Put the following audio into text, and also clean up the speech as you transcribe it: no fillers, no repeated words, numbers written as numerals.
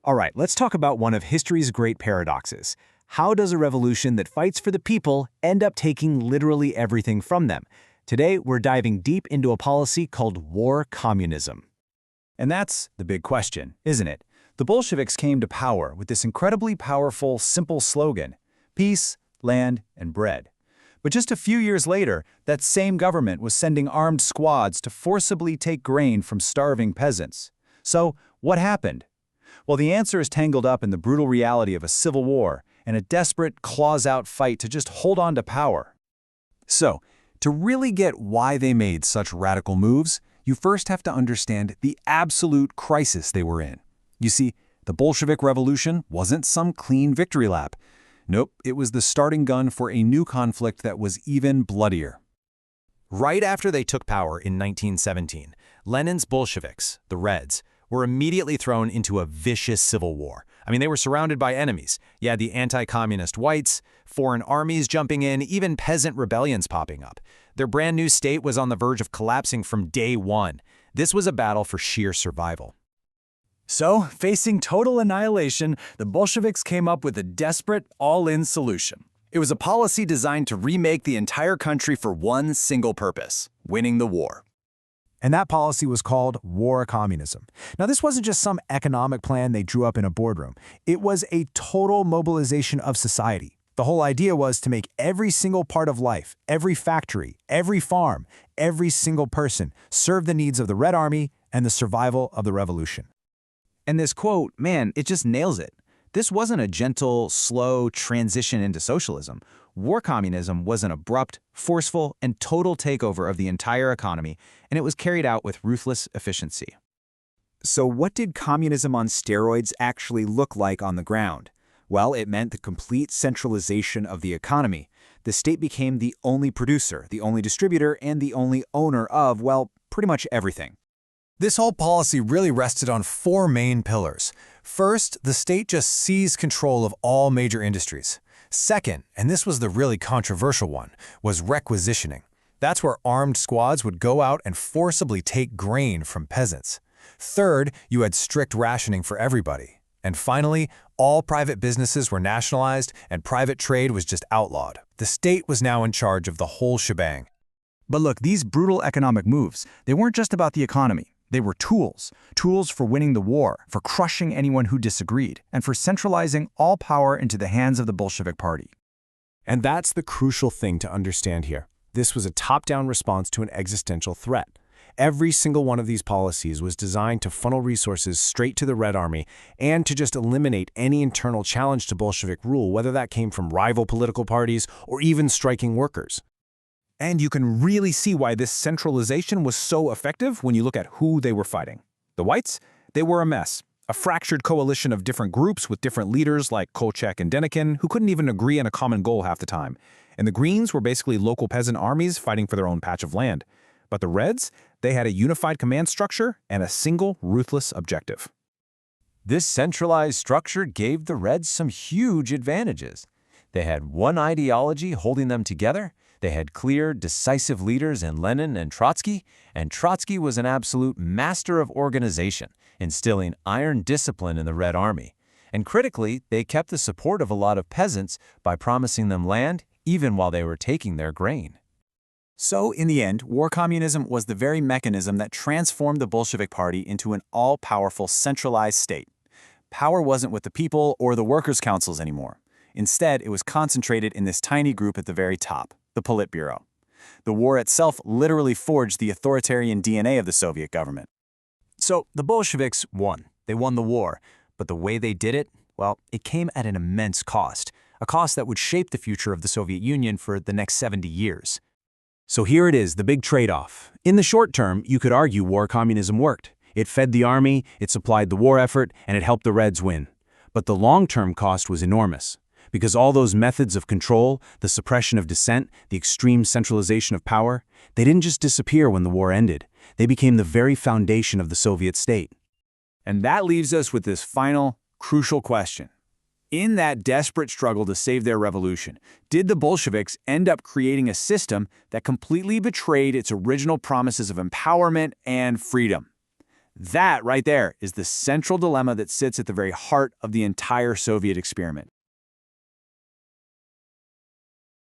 All right, let's talk about one of history's great paradoxes. How does a revolution that fights for the people end up taking literally everything from them? Today, we're diving deep into a policy called war communism. And that's the big question, isn't it? The Bolsheviks came to power with this incredibly powerful, simple slogan: peace, land, and bread. But just a few years later, that same government was sending armed squads to forcibly take grain from starving peasants. So, what happened? Well, the answer is tangled up in the brutal reality of a civil war and a desperate, claws-out fight to just hold on to power. So, to really get why they made such radical moves, you first have to understand the absolute crisis they were in. You see, the Bolshevik Revolution wasn't some clean victory lap. Nope, it was the starting gun for a new conflict that was even bloodier. Right after they took power in 1917, Lenin's Bolsheviks, the Reds, were immediately thrown into a vicious civil war. I mean, they were surrounded by enemies. You had the anti-communist whites, foreign armies jumping in, even peasant rebellions popping up. Their brand new state was on the verge of collapsing from day one. This was a battle for sheer survival. So, facing total annihilation, the Bolsheviks came up with a desperate, all-in solution. It was a policy designed to remake the entire country for one single purpose: winning the war. And that policy was called war communism. Now, this wasn't just some economic plan they drew up in a boardroom. It was a total mobilization of society. The whole idea was to make every single part of life, every factory, every farm, every single person serve the needs of the Red Army and the survival of the revolution. And this quote, man, it just nails it. This wasn't a gentle, slow transition into socialism. War communism was an abrupt, forceful, and total takeover of the entire economy, and it was carried out with ruthless efficiency. So what did communism on steroids actually look like on the ground? Well, it meant the complete centralization of the economy. The state became the only producer, the only distributor, and the only owner of, well, pretty much everything. This whole policy really rested on four main pillars. First, the state just seized control of all major industries. Second, and this was the really controversial one, was requisitioning. That's where armed squads would go out and forcibly take grain from peasants. Third, you had strict rationing for everybody. And finally, all private businesses were nationalized and private trade was just outlawed. The state was now in charge of the whole shebang. But look, these brutal economic moves, they weren't just about the economy. They were tools for winning the war, for crushing anyone who disagreed, and for centralizing all power into the hands of the Bolshevik Party. And that's the crucial thing to understand here. This was a top-down response to an existential threat. Every single one of these policies was designed to funnel resources straight to the Red Army and to just eliminate any internal challenge to Bolshevik rule, whether that came from rival political parties or even striking workers. And you can really see why this centralization was so effective when you look at who they were fighting. The whites, they were a mess. A fractured coalition of different groups with different leaders like Kolchak and Denikin who couldn't even agree on a common goal half the time. And the Greens were basically local peasant armies fighting for their own patch of land. But the Reds, they had a unified command structure and a single ruthless objective. This centralized structure gave the Reds some huge advantages. They had one ideology holding them together. They had clear, decisive leaders in Lenin and Trotsky was an absolute master of organization, instilling iron discipline in the Red Army. And critically, they kept the support of a lot of peasants by promising them land, even while they were taking their grain. So, in the end, war communism was the very mechanism that transformed the Bolshevik Party into an all-powerful, centralized state. Power wasn't with the people or the workers' councils anymore. Instead, it was concentrated in this tiny group at the very top, the Politburo. The war itself literally forged the authoritarian DNA of the Soviet government. So the Bolsheviks won. They won the war. But the way they did it, well, it came at an immense cost. A cost that would shape the future of the Soviet Union for the next 70 years. So here it is, the big trade-off. In the short term, you could argue war communism worked. It fed the army, it supplied the war effort, and it helped the Reds win. But the long-term cost was enormous. Because all those methods of control, the suppression of dissent, the extreme centralization of power, they didn't just disappear when the war ended. They became the very foundation of the Soviet state. And that leaves us with this final, crucial question. In that desperate struggle to save their revolution, did the Bolsheviks end up creating a system that completely betrayed its original promises of empowerment and freedom? That right there is the central dilemma that sits at the very heart of the entire Soviet experiment.